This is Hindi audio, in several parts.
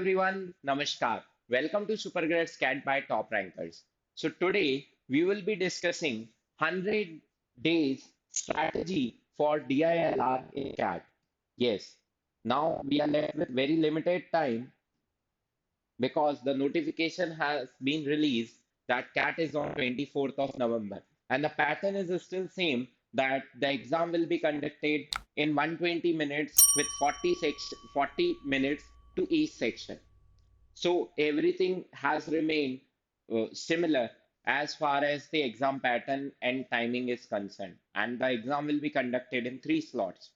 everyone, Namaskar. Welcome to Supergrad Scat by Top Rankers. So today we will be discussing 100 days strategy for DILR in CAT. Yes, now we are left with very limited time because the notification has been released that CAT is on 24th of November. And the pattern is still same that the exam will be conducted in 120 minutes with 40 minutes to each section. So everything has remained similar as far as the exam pattern and timing is concerned. And the exam will be conducted in three slots.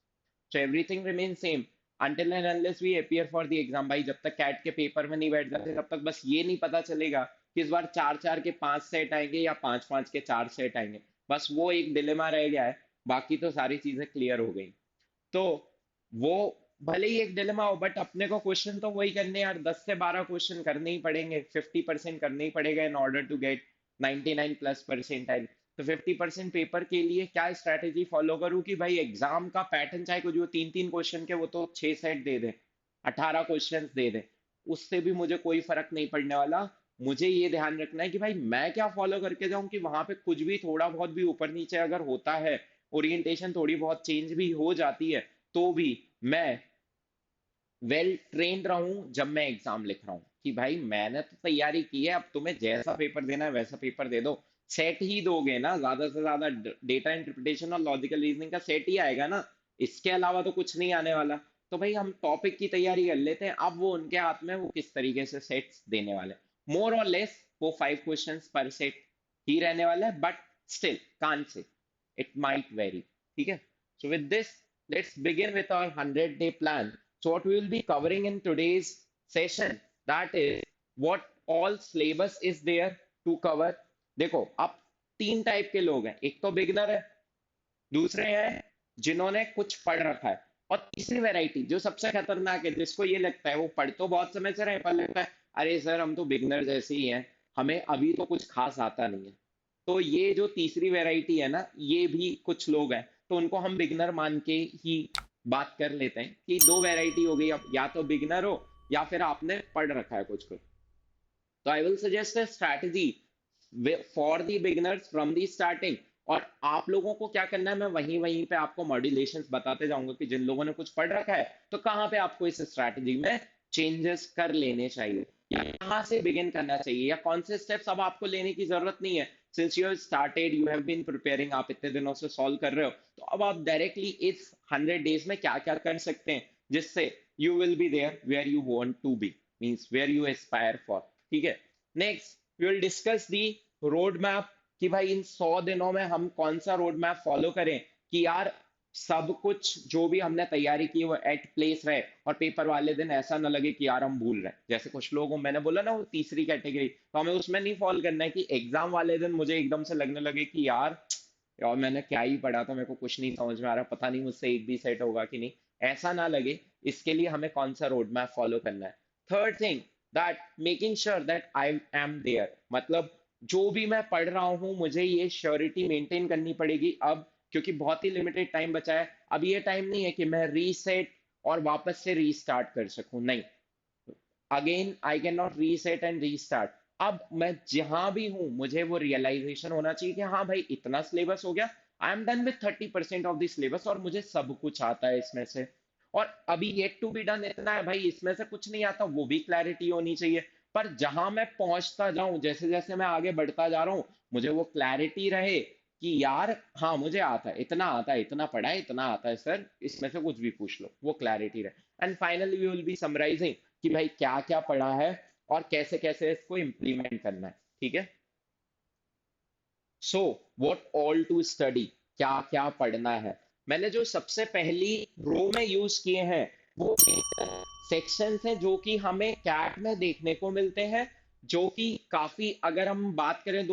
So everything remains same until and unless we appear for the exam. भाई जब तक कैट के पेपर में नहीं बैठ जाते तब तक बस ये नहीं पता चलेगा कि इस बार चार चार के पांच सेट आएंगे या पांच पांच के चार सेट आएंगे. बस वो एक डिलेमा रह गया है. बाकी तो सारी चीजें क्लियर हो गई. तो वो भले ही एक डिलेमा हो बट अपने को क्वेश्चन तो वही करने हैं यार. 10 से 12 क्वेश्चन करने ही पड़ेंगे. 50% करने ही पड़ेगा in order to get 99 plus percentile. तो 50% पेपर के लिए क्या स्ट्रैटेजी फॉलो करूं कि भाई एग्जाम का पैटर्न चाहे कुछ जो तीन तीन क्वेश्चन के वो तो 6 सेट दे दे, 18 क्वेश्चन दे दे, उससे भी मुझे कोई फर्क नहीं पड़ने वाला. मुझे ये ध्यान रखना है कि भाई मैं क्या फॉलो करके जाऊं कि वहां पे कुछ भी थोड़ा बहुत भी ऊपर नीचे अगर होता है, ओरिएंटेशन थोड़ी बहुत चेंज भी हो जाती है, तो भी मैं वेल ट्रेन्ड रहूं जब मैं एग्जाम लिख रहा हूं कि भाई मैंने तो तैयारी की है. अब तुम्हें जैसा पेपर देना है वैसा पेपर दे दो. सेट ही दोगे ना, ज्यादा से ज्यादा डेटा इंटरप्रिटेशन और लॉजिकल रीजनिंग का सेट ही आएगा ना. इसके अलावा तो कुछ नहीं आने वाला. तो भाई हम टॉपिक की तैयारी कर लेते हैं. अब वो उनके हाथ में वो किस तरीके से सेट्स देने वाले. मोर और लेस वो 5 क्वेश्चंस पर सेट ही रहने वाला है but still can't say it might very. ठीक है. So with this let's begin with our 100-day plan. So what we will be covering in today's session, that is what all syllabus is there to cover. देखो अब तीन टाइप के लोग हैं. एक तो बिगनर है, दूसरे हैं जिन्होंने कुछ पढ़ रखा है, और तीसरी वैरायटी जो सबसे खतरनाक है जिसको ये लगता है वो पढ़ तो बहुत समय से रहे पर लगता है अरे सर हम तो बिगनर जैसे ही हैं, हमें अभी तो कुछ खास आता नहीं है. तो ये जो तीसरी वैरायटी है ना, ये भी कुछ लोग हैं. तो उनको हम बिगनर मान के ही बात कर लेते हैं कि दो वैरायटी हो गई. अब या तो बिगनर हो या फिर आपने पढ़ रखा है कुछ कुछ. तो I will suggest a strategy for the beginners from the starting. और आप लोगों को क्या करना है मैं वहीं वहीं पे आपको मॉड्यूलेशंस बताते जाऊंगा कि जिन लोगों ने कुछ पढ़ रखा है तो कहाँ पे आपको इस स्ट्रैटेजी में चेंजेस कर लेने चाहिए या कहाँ से बिगिन करना चाहिए या कौन से स्टेप्स अब आपको लेने की जरूरत नहीं है. Since you have started, you have been preparing, आप इतने दिनों से सॉल्व कर रहे हो, तो अब आप डायरेक्टली इस 100 डेज में क्या क्या कर सकते हैं जिससे you will be there where you want to be, means where you aspire for. ठीक है. Next we will discuss the road map कि भाई इन 100 दिनों में हम कौन सा रोड मैप फॉलो करें कि यार सब कुछ जो भी हमने तैयारी की वो एट प्लेस रहे और पेपर वाले दिन ऐसा ना लगे कि यार हम भूल रहे हैं. जैसे कुछ लोग मैंने बोला ना वो तीसरी कैटेगरी, तो हमें उसमें नहीं फॉलो करना है कि एग्जाम वाले दिन मुझे एकदम से लगने लगे कि यार यार मैंने क्या ही पढ़ा था, मेरे को कुछ नहीं समझ में आ रहा, पता नहीं मुझसे एक भी सेट होगा कि नहीं. ऐसा ना लगे, इसके लिए हमें कौन सा रोड मैप फॉलो करना है. Third thing that making sure that I am there, मतलब जो भी मैं पढ़ रहा हूं मुझे ये श्योरिटी मेंटेन करनी पड़ेगी अब, क्योंकि बहुत ही लिमिटेड टाइम बचा है. अब ये टाइम नहीं है कि मैं रीसेट और वापस से रीस्टार्ट कर सकूं. नहीं, again I can not reset and restart. अब मैं जहां भी हूं मुझे वो रियलाइजेशन होना चाहिए कि हाँ भाई इतना सिलेबस हो गया, I am done with 30% of the syllabus और मुझे सब कुछ आता है इसमें से. और अभी येट टू बी डन इतना है भाई, इसमें से कुछ नहीं आता, वो भी क्लैरिटी होनी चाहिए. पर जहां मैं पहुंचता जाऊं, जैसे जैसे मैं आगे बढ़ता जा रहा हूं, मुझे वो क्लैरिटी रहे कि यार हाँ मुझे आता है, इतना आता है, इतना पढ़ा है, इतना आता है सर, इसमें से कुछ भी पूछ लो, वो क्लैरिटी रहे. And finally we will be summarising कि भाई क्या क्या पढ़ा है और कैसे कैसे इसको इम्प्लीमेंट करना है. ठीक है. So what all to study, क्या क्या पढ़ना है. मैंने जो सबसे पहली रो में यूज किए हैं वो सेक्शंस हैं जो कि हमें कैट में देखने को मिलते हैं, जो कि काफी, अगर हम बात करें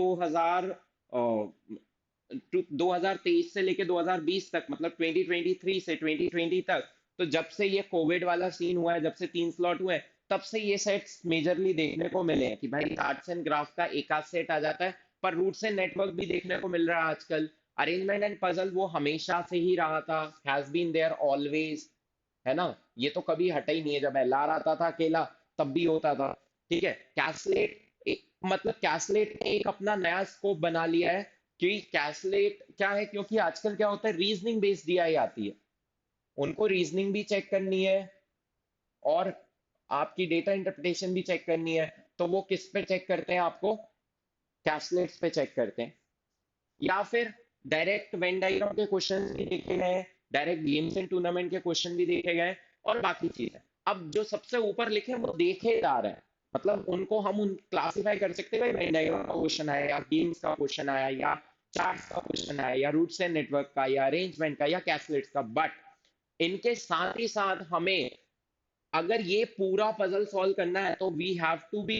2023 से लेके 2020 तक, मतलब 2023 से 2020 तक, तो जब से ये कोविड वाला सीन हुआ है, जब से तीन स्लॉट हुए हैं, तब से ये सेट्स मेजरली देखने को मिले हैं कि भाई आर्ट्स एंड ग्राफ का एक आध सेट आ जाता है. पर रूट्स एंड नेटवर्क भी देखने को मिल रहा है आजकल. अरेंजमेंट एंड पजल वो हमेशा से ही रहा था, हैज बीन देयर ऑलवेज, है ना. ये तो कभी हटा ही नहीं है. जब एलआर आता था अकेला तब भी होता था। ठीक है, कैसलेट मतलब कैसलेट ने एक अपना नया स्कोप बना लिया है कि कैसलेट क्या है, क्योंकि आजकल क्या होता है, रीजनिंग बेस्ड डीआई आती है, उनको रीजनिंग भी चेक करनी है और आपकी डेटा इंटरप्रिटेशन भी चेक करनी है। तो वो किस पे चेक करते हैं, आपको कैसलेट्स पे चेक करते हैं। या फिर डायरेक्ट वेन डायग्राम के क्वेश्चन भी देखे गए, डायरेक्ट गेम्स एंड टूर्नामेंट के क्वेश्चन भी देखे गए, और बाकी चीजें। अब जो सबसे ऊपर लिखे हैं, वो देखे जा रहे हैं, मतलब उनको हम उन क्लासिफाई कर सकते हैं, भाई वेन डायग्राम का क्वेश्चन आया, या गेम्स का क्वेश्चन आया, या चार्ट्स का क्वेश्चन आया, या रूट्स एंड नेटवर्क का, या अरेंजमेंट का, या कैसलेट्स का। बट इनके साथ ही साथ हमें अगर ये पूरा पजल सॉल्व करना है, तो we have to be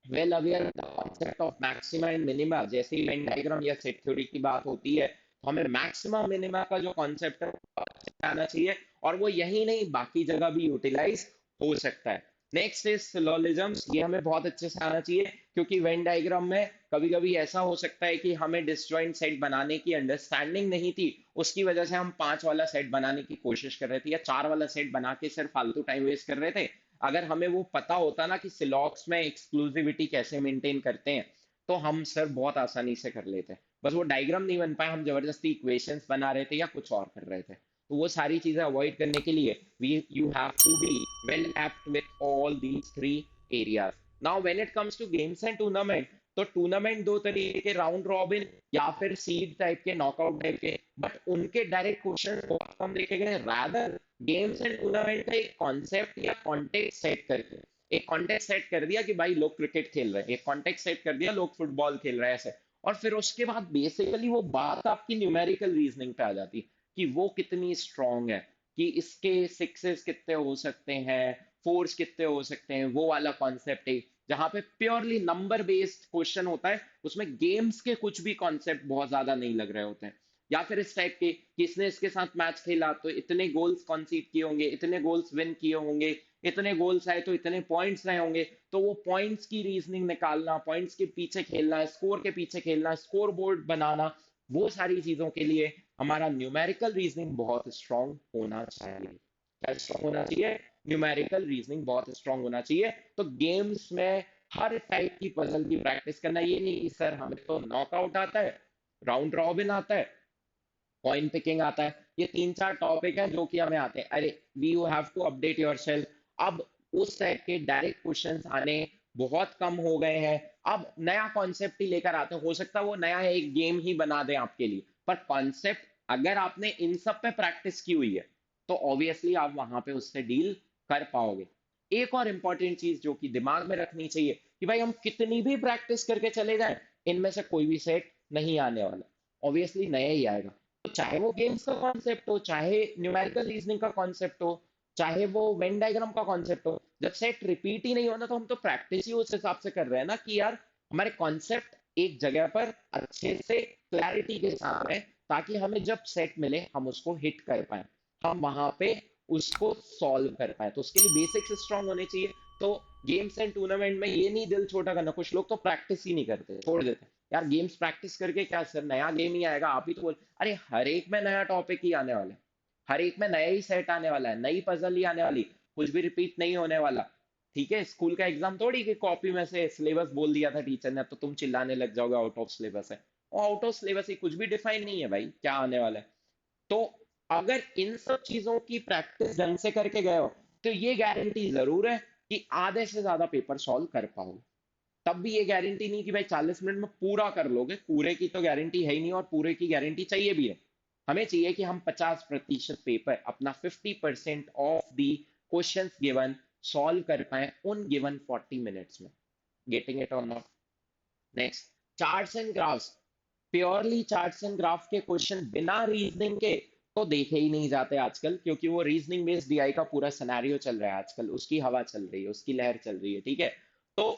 well aware the concept of maxima and minima. जैसे ही वेन डायग्राम या सेट थ्योरी की बात होती है, तो हमें मैक्सिमा मिनिमा का जो कॉन्सेप्ट है वो अच्छे से आना चाहिए, और वो यही नहीं, बाकी जगह भी यूटिलाइज हो सकता है। नेक्स्ट इज सिलोजिज्म्स, ये हमें बहुत अच्छे से आना चाहिए, क्योंकि वेन डायग्राम में कभी कभी ऐसा हो सकता है कि हमें डिसजॉइंट सेट बनाने की अंडरस्टैंडिंग नहीं थी, उसकी वजह से हम 5 वाला सेट बनाने की कोशिश कर रहे थे, या 4 वाला सेट बना के सिर्फ फालतू टाइम वेस्ट कर रहे थे। अगर हमें वो पता होता ना कि सिलॉक्स में एक्सक्लूसिविटी कैसे मेंटेन करते हैं, तो हम सर बहुत आसानी से कर लेते हैं। बस वो डायग्राम नहीं बन पाया, हम जबरदस्ती इक्वेशंस बना रहे थे या कुछ और कर रहे थे। तो वो सारी चीजें अवॉइड करने के लिए we you have to be well apt with all these three areas. Now when it comes to games and tournament, तो टूर्नामेंट दो तरीके के, राउंड रॉबिन या फिर सीड टाइप के, नॉकआउट टाइप के, बट उनके डायरेक्ट क्वेश्चन बहुत कम देखे गए। रादर गेम्स एंड टूर्नामेंट का एक कॉन्सेप्ट या कॉन्टेक्स्ट सेट करके, एक कॉन्टेक्स्ट सेट कर दिया कि भाई लोग क्रिकेट खेल रहे हैं, एक कॉन्टेक्स्ट सेट कर दिया लोग फुटबॉल खेल रहे हैं, ऐसे। और फिर उसके बाद बेसिकली वो बात आपकी न्यूमेरिकल रीजनिंग पे आ जाती कि वो कितनी स्ट्रांग है, कि इसके सिक्सेस कितने हो सकते हैं, फोर्स कितने हो सकते हैं, वो वाला कॉन्सेप्ट है, जहां पे प्योरली नंबर बेस्ड क्वेश्चन होता है, उसमें गेम्स के कुछ भी कॉन्सेप्ट बहुत ज्यादा नहीं लग रहे होते हैं। या फिर इस टाइप के कि इसने इसके साथ मैच खेला तो इतने गोल्स कॉन्सीड किए होंगे, इतने गोल्स विन किए होंगे, इतने गोल्स आए तो इतने पॉइंट्स रहे होंगे, तो वो पॉइंट्स की रीजनिंग निकालना, पॉइंट्स के पीछे खेलना, स्कोर के पीछे खेलना, स्कोर बोर्ड बनाना, वो सारी चीजों के लिए हमारा न्यूमेरिकल रीजनिंग बहुत स्ट्रांग होना चाहिए। क्या स्ट्रांग होना चाहिए? न्यूमेरिकल रीजनिंग बहुत स्ट्रांग होना चाहिए। तो गेम्स में हर टाइप की पजल की प्रैक्टिस करना, ये नहीं कि सर हमें तो नॉकआउट आता है, राउंड रॉबिन आता है, कॉइन पिकिंग आता है, ये 3-4 टॉपिक हैं जो कि हमें आते हैं। अरे we you have to update yourself. अब उस टाइप के डायरेक्ट क्वेश्चंस आने बहुत कम हो गए हैं। अब नया कॉन्सेप्ट ही लेकर आते हैं, हो सकता है वो नया एक गेम ही बना दें आपके लिए, पर कॉन्सेप्ट अगर आपने इन सब पे प्रैक्टिस की हुई है, तो ऑब्वियसली आप वहां पे उससे डील कर पाओगे। एक और इंपॉर्टेंट चीज जो कि दिमाग में रखनी चाहिए, कि भाई हम कितनी भी प्रैक्टिस करके चले जाएं, इनमें से कोई भी सेट नहीं आने वाला, ऑब्वियसली नया ही आएगा। तो चाहे वो गेम्स का कॉन्सेप्ट हो, चाहे न्यूमेरिकल रीजनिंग का कॉन्सेप्ट हो, चाहे वो वेन डायग्राम का कॉन्सेप्ट हो, जब सेट रिपीट ही नहीं होना, तो हम तो प्रैक्टिस ही उस हिसाब से कर रहे हैं ना, कि यार हमारे कॉन्सेप्ट एक जगह पर अच्छे से क्लैरिटी के साथ है, ताकि हमें जब सेट मिले हम उसको हिट कर पाए, हम वहां पे उसको सॉल्व कर पाए। तो उसके लिए बेसिक्स स्ट्रांग होने चाहिए। तो गेम्स एंड टूर्नामेंट में ये नहीं दिल छोटा करना, कुछ लोग तो प्रैक्टिस ही नहीं करते, छोड़ देते हैं, यार गेम्स प्रैक्टिस करके क्या सर, नया गेम ही आएगा, आप ही तो बोल। अरे हर एक में नया टॉपिक ही आने वाला है, हर एक में नया ही सेट आने वाला है, नई पजल ही आने वाली, कुछ भी रिपीट नहीं होने वाला। ठीक है, स्कूल का एग्जाम थोड़ी कि कॉपी में से सिलेबस बोल दिया था टीचर ने तो तुम चिल्लाने लग जाओगे आउट ऑफ सिलेबस है। और आउट ऑफ सिलेबस ही कुछ भी डिफाइन नहीं है भाई क्या आने वाला है। तो अगर इन सब चीजों की प्रैक्टिस ढंग से करके गए हो, तो ये गारंटी जरूर है कि आधे से ज्यादा पेपर सॉल्व कर पाओगे। तब भी ये गारंटी नहीं कि भाई 40 मिनट में पूरा कर लोगे, पूरे की तो गारंटी है ही नहीं, और पूरे की गारंटी चाहिए भी है। हमें चाहिए कि हम 50% पेपर, अपना 50% of the questions given solve कर पाए उन गिवन 40 मिनट्स में। गेटिंग इट और not? Next, charts and graphs. Purely charts and graph के क्वेश्चन बिना रीजनिंग के तो देखे ही नहीं जाते आजकल, क्योंकि वो रीजनिंग बेस्ड डीआई का पूरा सिनेरियो चल रहा है आजकल, उसकी हवा चल रही है, उसकी लहर चल रही है। ठीक है, तो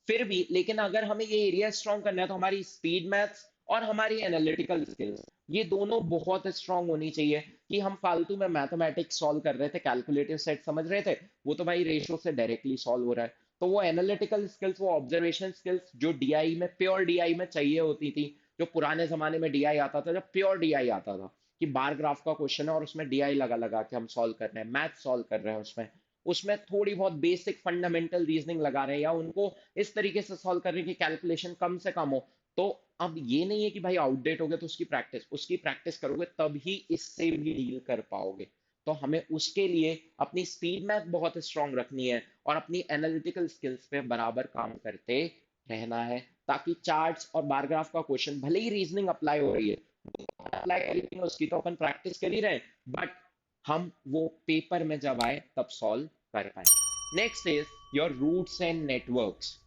फिर भी लेकिन अगर हमें ये एरिया स्ट्रॉन्ग करना है, तो हमारी स्पीड मैथ्स और हमारी एनालिटिकल स्किल्स, ये दोनों बहुत स्ट्रांग होनी चाहिए। कि हम फालतू में मैथमेटिक्स सॉल्व कर रहे थे, कैलकुलेटिव सेट समझ रहे थे, वो तो भाई रेशो से डायरेक्टली सॉल्व हो रहा है। तो वो एनालिटिकल स्किल्स, वो ऑब्जर्वेशन स्किल्स जो डीआई में, प्योर डीआई में चाहिए होती थी, जो पुराने जमाने में डीआई आता था, जब प्योर डीआई आता था कि बार ग्राफ का क्वेश्चन है और उसमें डीआई लगा लगा के हम सॉल्व कर रहे हैं, मैथ सॉल्व कर रहे हैं उसमें, उसमें थोड़ी बहुत बेसिक फंडामेंटल रीजनिंग लगा रहे हैं या उनको इस तरीके से सॉल्व कर रहे हैं कि कैलकुलेशन कम से कम हो, तो अब ये नहीं है कि भाई आउटडेट हो गया तो उसकी प्रैक्टिस करोगे तभी इससे भी डील कर पाओगे। तो हमें उसके लिए अपनी स्पीड मैथ बहुत स्ट्रांग रखनी है और अपनी एनालिटिकल स्किल्स पे बराबर काम करते रहना है, ताकि चार्ट्स और बार ग्राफ का क्वेश्चन भले ही रीजनिंग अप्लाई हो रही है, अप्लाई करेंगे उसकी तो अपन प्रैक्टिस कर ही रहे हैं, बट हम वो पेपर में जब आए तब सॉल्व कर पाए। Next is your routes and networks.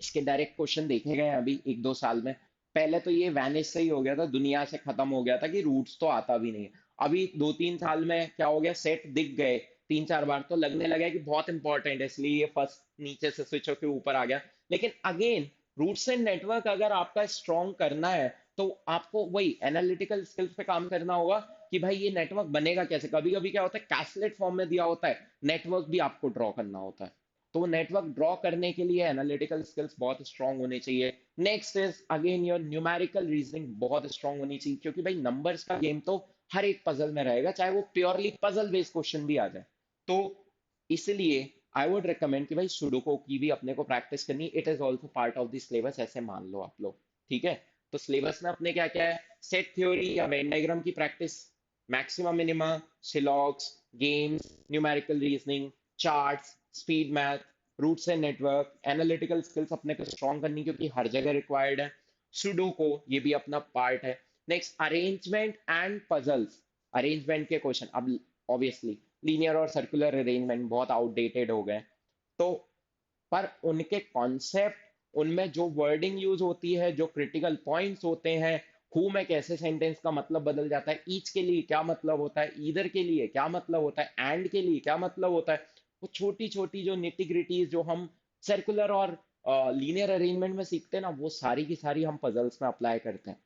इसके डायरेक्ट क्वेश्चन देखे गए हैं अभी 1-2 साल में। पहले तो ये वैनिश से ही हो गया था, दुनिया से खत्म हो गया था कि रूट्स तो आता भी नहीं है। अभी 2-3 साल में क्या हो गया, सेट दिख गए 3-4 बार तो लगने लगा कि बहुत इंपॉर्टेंट है, इसलिए ये फर्स्ट नीचे से स्विच होकर ऊपर आ गया। लेकिन अगेन रूट्स एंड नेटवर्क अगर आपका स्ट्रॉन्ग करना है तो आपको वही एनालिटिकल स्किल्स पे काम करना होगा कि भाई ये नेटवर्क बनेगा कैसे। कभी कभी क्या होता है, कैसलेट फॉर्म में दिया होता है, नेटवर्क भी आपको ड्रॉ करना होता है। तो वो नेटवर्क ड्रॉ करने के लिए एनालिटिकल स्किल्स बहुत स्ट्रांग होनी चाहिए। Next is again your numerical reasoning बहुत स्ट्रांग होनी चाहिए, क्योंकि भाई नंबर्स का गेम तो हर एक पजल में रहेगा, चाहे वो प्योरली पजल बेस्ड क्वेश्चन भी आ जाए। तो इसलिए आई वुड रिकमेंड कि भाई सुडोको की भी अपने को प्रैक्टिस करनी, it is also part of the syllabus, ऐसे मान लो आप लोग। ठीक है, तो सिलेबस में अपने क्या क्या है, सेट थ्योरी या वेन डायग्राम की practice, maxima minima, syllogs, games, numerical reasoning, charts, speed math, routes and network, analytical skills अपने को स्ट्रॉन्ग करनी क्योंकि हर जगह रिक्वायर्ड है। सुडोको ये भी अपना पार्ट है। Next arrangement and puzzles. Arrangement के क्वेश्चन अब ऑब्वियसली लीनियर और सर्कुलर अरेंजमेंट बहुत आउटडेटेड हो गए, तो पर उनके कॉन्सेप्ट, उनमें जो वर्डिंग यूज होती है, जो क्रिटिकल पॉइंट्स होते हैं, हु में कैसे सेंटेंस का मतलब बदल जाता है, ईच के लिए क्या मतलब होता है, ईदर के लिए क्या मतलब होता है, एंड के लिए क्या मतलब होता है, वो छोटी छोटी जो निटी ग्रिटीज जो हम सर्कुलर और लीनियर अरेंजमेंट में सीखते हैं ना, वो सारी की सारी हम पजल्स में अप्लाई करते हैं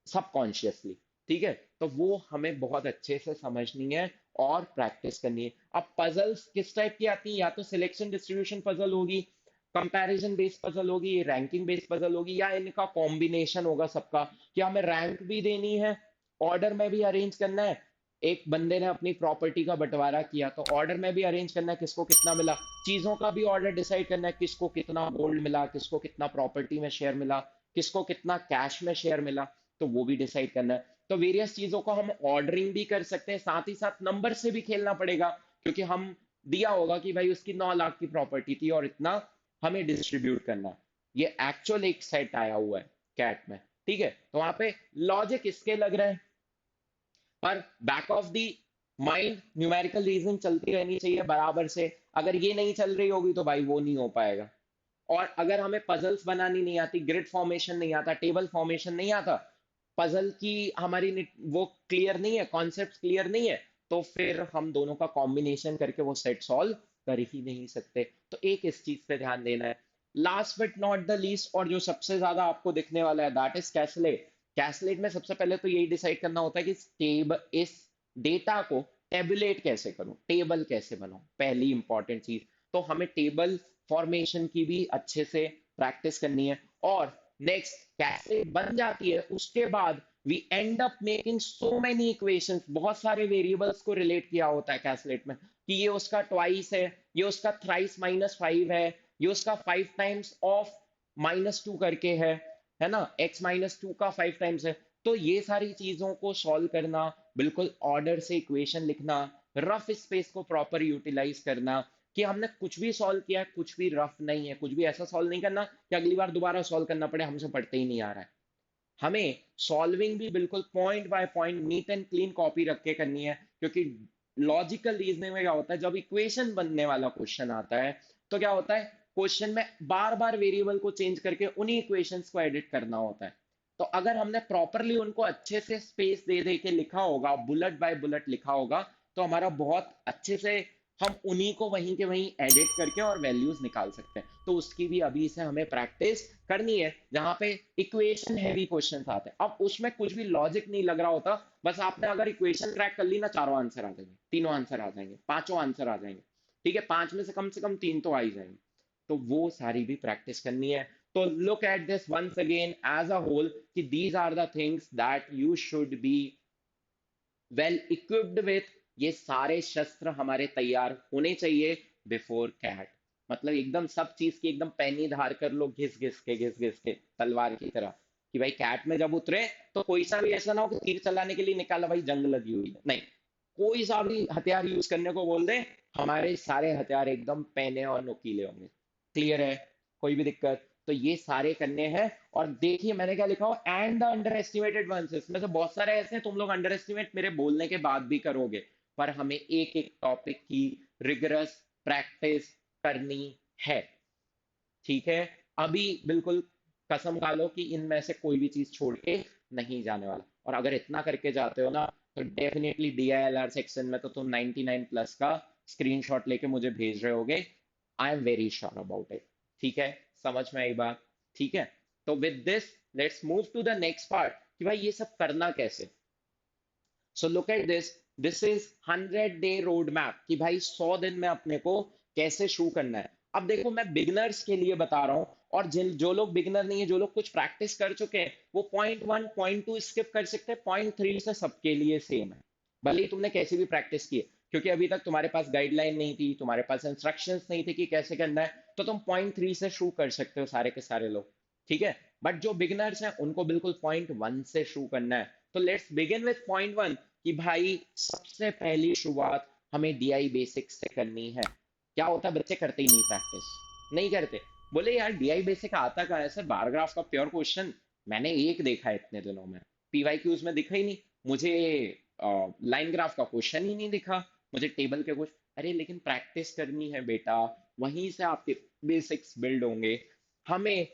सबकॉन्शियसली। ठीक है, तो वो हमें बहुत अच्छे से समझनी है और प्रैक्टिस करनी है। अब पजल्स किस टाइप की आती है, या तो सिलेक्शन डिस्ट्रीब्यूशन पजल होगी, कंपैरिजन बेस्ड पजल होगी, रैंकिंग बेस्ड पजल होगी, या इनका कॉम्बिनेशन होगा सबका, कि हमें रैंक भी देनी है, ऑर्डर में भी अरेंज करना है। एक बंदे ने अपनी प्रॉपर्टी का बंटवारा किया तो ऑर्डर में भी अरेंज करना है किसको कितना मिला, चीजों का भी ऑर्डर डिसाइड करना है किसको कितना गोल्ड मिला, किसको कितना प्रॉपर्टी में शेयर मिला, किसको कितना कैश में शेयर मिला, तो वो भी डिसाइड करना है। तो वेरियस चीजों को हम ऑर्डरिंग भी कर सकते हैं, साथ ही साथ नंबर से भी खेलना पड़ेगा, क्योंकि हम दिया होगा कि भाई उसकी 9 लाख की प्रॉपर्टी थी और इतना हमें डिस्ट्रीब्यूट करना है। ये एक्चुअल एक सेट आया हुआ है कैट में। ठीक है, तो वहां पे लॉजिक इसके लग रहे हैं, पर back of the mind numerical reasoning चलती रहनी चाहिए बराबर से। अगर ये नहीं चल रही होगी तो भाई वो नहीं हो पाएगा। और अगर हमें पजल्स बनानी नहीं आती, ग्रिड फॉर्मेशन नहीं आता, टेबल फॉर्मेशन नहीं आता, पजल की हमारी वो क्लियर नहीं है, कॉन्सेप्ट क्लियर नहीं है, तो फिर हम दोनों का कॉम्बिनेशन करके वो सेट सॉल्व कर ही नहीं सकते। तो एक इस चीज पे ध्यान देना है। Last but not the least, और जो सबसे ज्यादा आपको दिखने वाला है, दैट इज कैसलेट। कैसलेट में सबसे पहले तो यही डिसाइड करना होता है कि इस डेटा को टेबुलेट कैसे करूं, टेबल कैसे बनाऊं, पहली इंपॉर्टेंट चीज। तो हमें टेबल फॉर्मेशन की भी अच्छे से प्रैक्टिस करनी है। और नेक्स्ट कैसे बन जाती है उसके बाद we end up making so many equations, बहुत सारे वेरिएबल्स को रिलेट किया होता है कैलकुलेट में, कि ये उसका ट्वाइस है, ये उसका थ्राइस -5 है, ये उसका 5 टाइम्स ऑफ -2 करके है ना, x-2 का 5 टाइम्स है। तो ये सारी चीजों को सॉल्व करना, बिल्कुल ऑर्डर से इक्वेशन लिखना, रफ स्पेस को प्रॉपर यूटिलाइज करना, कि हमने कुछ भी सॉल्व किया है, कुछ भी रफ नहीं है, कुछ भी ऐसा सॉल्व नहीं करना कि अगली बार दोबारा सॉल्व करना पड़े, हमसे पढ़ते ही नहीं आ रहा है। हमें सॉल्विंग भी बिल्कुल point by point neat and clean copy रख के करनी है, क्योंकि लॉजिकल रीजनिंग में क्या होता है, जब इक्वेशन बनने वाला क्वेश्चन आता है तो क्या होता है, क्वेश्चन में बार बार वेरिएबल को चेंज करके उन्हीं इक्वेशंस को एडिट करना होता है। तो अगर हमने प्रॉपरली उनको अच्छे से स्पेस दे दे के लिखा होगा, बुलेट बाय बुलेट लिखा होगा, तो हमारा बहुत अच्छे से हम उन्हीं को वहीं के वहीं एडिट करके और वैल्यूज निकाल सकते हैं। तो उसकी भी अभी से हमें प्रैक्टिस करनी है, जहां पे इक्वेशन हैवी क्वेश्चन आते हैं। अब उसमें कुछ भी लॉजिक नहीं लग रहा होता, बस आपने अगर इक्वेशन क्रैक कर ली ना, चारों आंसर आ जाएंगे, तीनों आंसर आ जाएंगे, पांचों आंसर आ जाएंगे। ठीक है, पांच में से कम तीन तो आ ही जाएंगे। तो वो सारी भी प्रैक्टिस करनी है। तो look at this once again as a whole, कि these are the things that you should be well equipped with ये सारे शस्त्र हमारे तैयार होने चाहिए बिफोर कैट। मतलब एकदम सब चीज की एकदम पैनी धार कर लो, घिस घिस के तलवार की तरह, कि भाई कैट में जब उतरे तो कोई सा भी ऐसा ना हो कि तीर चलाने के लिए निकाला भाई जंग लगी हुई है, नहीं, कोई सा भी हथियार यूज करने को बोल दे, हमारे सारे हथियार एकदम पैने और नुकीले होंगे। क्लियर है? कोई भी दिक्कत? तो ये सारे करने हैं। और देखिए मैंने क्या लिखा हो, and the underestimated ones, इसमें से बहुत सारे ऐसे हैं तुम लोग अंडर एस्टिमेट मेरे बोलने के बाद भी करोगे, पर हमें एक एक टॉपिक की रिगरस प्रैक्टिस करनी है। ठीक है? अभी बिल्कुल कसम खा लो कि इनमें से कोई भी चीज छोड़ के नहीं जाने वाला, और अगर इतना करके जाते हो ना तो डेफिनेटली डीआईएलआर सेक्शन में तो तुम 99 प्लस का स्क्रीनशॉट लेके मुझे भेज रहे होगे। I am very sure about it. ठीक है? समझ में आई बात? ठीक है? तो with this let's move to the next part कि भाई ये सब करना कैसे। So look at this, this is 100 day road map कि भाई 100 दिन में अपने को कैसे शुरू करना है। अब देखो मैं बिगिनर्स के लिए बता रहा हूँ, और जिन जो लोग बिगिनर नहीं है, जो लोग कुछ प्रैक्टिस कर चुके हैं, वो पॉइंट 1 पॉइंट 2 स्किप कर सकते हैं, पॉइंट 3 से सबके लिए सेम है, भले ही तुमने कैसी भी प्रैक्टिस की है। क्योंकि अभी तक तुम्हारे पास गाइडलाइन नहीं थी, तुम्हारे पास इंस्ट्रक्शंस नहीं थे कि कैसे करना है, तो तुम पॉइंट 3 से शुरू कर सकते हो सारे के सारे लोग। ठीक है? बट जो बिगिनर्स हैं उनको बिल्कुल पॉइंट 1 से शुरू करना है। तो लेट्स बिगिन विथ पॉइंट 1 कि भाई सबसे पहली शुरुआत हमें डीआई बेसिक्स से करनी है। क्या होता है, बच्चे करते ही नहीं प्रैक्टिस, नहीं करते। बोले यार डीआई बेसिक आता कहाँ है सर, बार ग्राफ का प्योर क्वेश्चन मैंने एक देखा है इतने दिनों में, पीवाई क्यूज में दिखा ही नहीं मुझे, लाइन ग्राफ का क्वेश्चन ही नहीं दिखा मुझे, टेबल के कुछ। अरे लेकिन प्रैक्टिस करनी है बेटा, वहीं से आपके बेसिक्स बिल्ड होंगे। हमें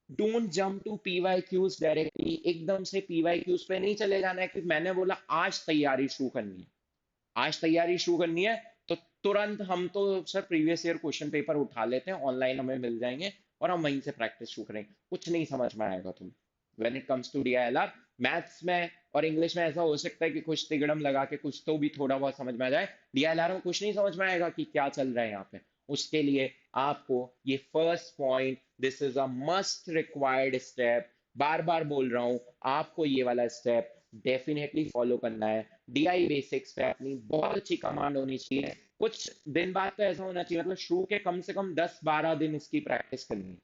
don't jump to PYQs directly, एकदम से पीवाई क्यूज पे नहीं चले जाना है कि मैंने बोला आज तैयारी शुरू करनी है, आज तैयारी शुरू करनी है, तो तुरंत हम तो sir previous year question paper उठा लेते हैं, ऑनलाइन हमें मिल जाएंगे और हम वहीं से प्रैक्टिस शुरू करेंगे, कुछ नहीं समझ में आएगा तुम्हें। When it comes to DILR, maths में और इंग्लिश में ऐसा हो सकता है कि कुछ तिगड़म लगा के कुछ तो भी थोड़ा बहुत समझ में आ जाए, डीआईएलआर में कुछ नहीं समझ में आएगा कि क्या चल रहा है यहाँ पे। उसके लिए आपको ये first point, this is a must required step, बार बार बोल रहा हूं, आपको ये वाला स्टेप डेफिनेटली फॉलो करना है। डीआई बेसिक्स पे अपनी बहुत अच्छी कमांड होनी चाहिए, कुछ दिन बाद तो ऐसा होना चाहिए, मतलब शुरू के कम से कम 10-12 दिन इसकी प्रैक्टिस करनी है,